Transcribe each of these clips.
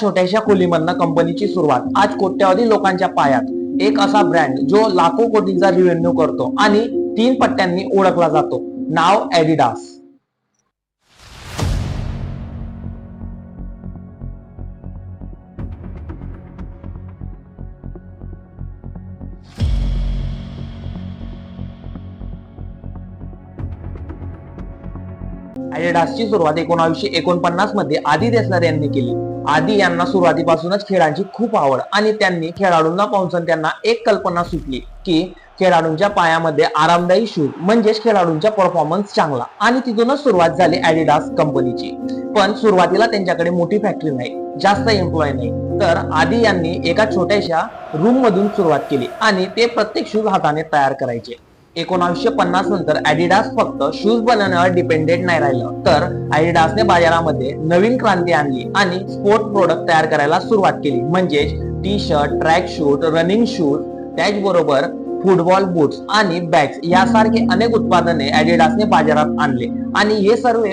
छोट्याशा खोलीमधनं कंपनीची सुरुवात आज कोट्यावधी लोकांच्या पायात एक असा ब्रँड जो लाखो कोटींचा रेव्हेन्यू करतो आणि 3 पट्ट्यांनी ओळखला जातो. नाव ॲडिडास. ॲडिडासची सुरुवात 1949 मध्ये आदी देसलर यांनी केली. आदी यांना सुरुवातीपासूनच खेळांची खूप आवड आणि त्यांनी खेळाडूंना पाहून त्यांना एक कल्पना सुचली की खेळाडूंच्या पायामध्ये आरामदायी शूज म्हणजेच खेळाडूंचा परफॉर्मन्स चांगला, आणि तिथूनच सुरुवात झाली ॲडिडास कंपनीची. पण सुरुवातीला त्यांच्याकडे मोठी फॅक्टरी नाही, जास्त एम्प्लॉय नाही, तर आदी यांनी एका छोट्याशा रूम मधून सुरुवात केली आणि ते प्रत्येक शूज हाताने तयार करायचे. 1950 नंतर ॲडिडास फक्त शूज बनवण्यावर डिपेंडेंट नाही राहिलं, तर ॲडिडासने बाजारामध्ये नवीन क्रांती आणली आणि स्पोर्ट प्रोडक्ट तयार करायला सुरुवात केली. म्हणजेच T shirt, track shoot, running shoes, त्याचबरोबर फुटबॉल बूट्स आणि बॅग्स यासारखे अनेक उत्पादने ॲडिडासने बाजारात आणले आणि हे सर्व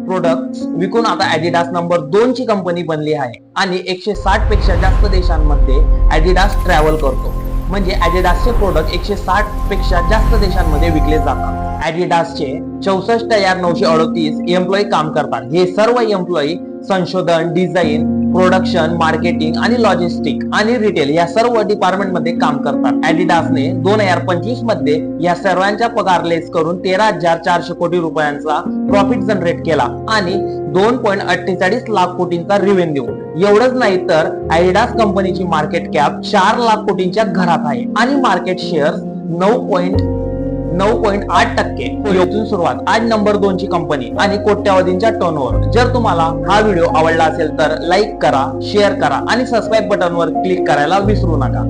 प्रोडक्ट्स विकून आता ॲडिडास नंबर 2 ची कंपनी बनली आहे आणि 160 पेक्षा जास्त देशांमध्ये ॲडिडास ट्रॅव्हल करतो. म्हणजे ॲडिडासचे प्रोडक्ट 160 पेक्षा जास्त देशांमध्ये विकले जातात. ॲडिडासचे 64,938 एम्प्लॉई काम करतात. हे सर्व एम्प्लॉई संशोधन, डिझाईन, प्रोडक्शन, मार्केटिंग आणि लॉजिस्टिक आणि रिटेल या सर्व डिपार्टमेंट मध्ये काम करतात. ॲडिडासने 2025 मध्ये या सर्वांचा पगार लेस करून 13,400 कोटी रुपयांचा प्रॉफिट जनरेट केला आणि 2.48 लाख कोटींचा रेव्हेन्यू. एवढंच नाही तर ॲडिडास कंपनीची मार्केट कॅप 4 लाख कोटींच्या घरात आहे आणि मार्केट शेअर 9.8%. यातून सुरुवात आज नंबर 2 ची कंपनी आणि कोट्यावधींच्या टर्नओव्हर. जर तुम्हाला हा व्हिडिओ आवडला असेल तर लाईक करा, शेअर करा आणि सबस्क्राईब बटनवर क्लिक करायला विसरू नका.